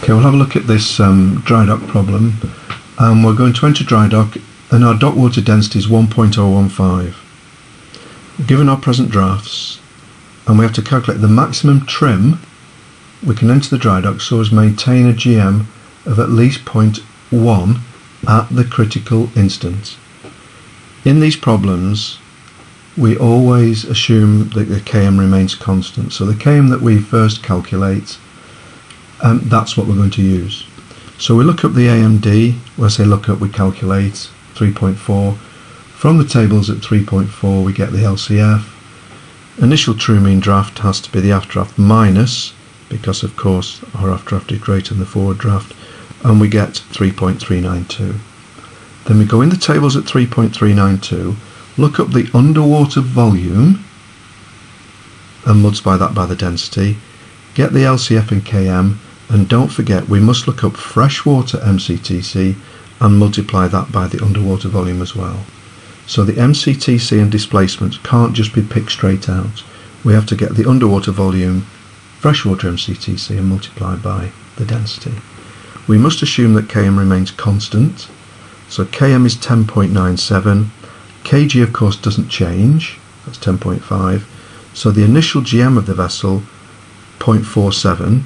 Okay, we'll have a look at this dry dock problem. We're going to enter dry dock and our dock water density is 1.015. Given our present drafts, and we have to calculate the maximum trim we can enter the dry dock so as maintain a GM of at least 0.1 at the critical instant. In these problems we always assume that the KM remains constant, so the KM that we first calculate, that's what we're going to use. So we look up the AMD. When I say look up, we calculate 3.4. From the tables at 3.4 we get the LCF. Initial true mean draft has to be the aft draft minus, because of course our aft draft is greater than the forward draft, and we get 3.392. Then we go in the tables at 3.392, look up the underwater volume and multiply that by the density, get the LCF and KM, and don't forget we must look up freshwater MCTC and multiply that by the underwater volume as well. So the MCTC and displacement can't just be picked straight out. We have to get the underwater volume, freshwater MCTC, and multiply by the density. We must assume that KM remains constant. So KM is 10.97. kg of course doesn't change, that's 10.5. So the initial GM of the vessel, 0.47.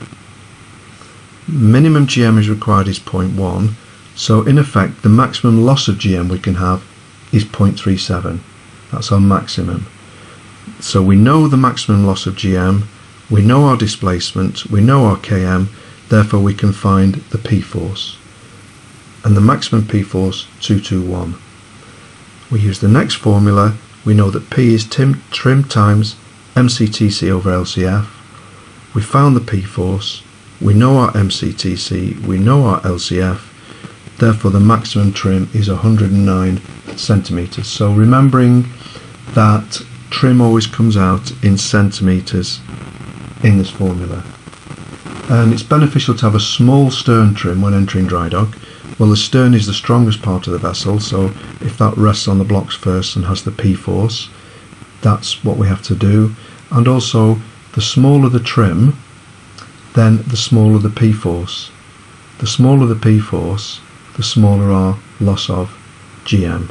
Minimum GM is required is 0.1. So in effect the maximum loss of GM we can have is 0.37. That's our maximum. So we know the maximum loss of GM, we know our displacement, we know our KM, therefore we can find the P force. And the maximum P force, 221. We use the next formula. We know that P is trim times MCTC over LCF. We found the P force, we know our MCTC, we know our LCF, therefore the maximum trim is 109 centimeters. So remembering that trim always comes out in centimeters in this formula. And it's beneficial to have a small stern trim when entering dry dock. Well, the stern is the strongest part of the vessel, so if that rests on the blocks first and has the P force, that's what we have to do. And also, the smaller the trim, then the smaller the P force. The smaller the P force, the smaller our loss of GM.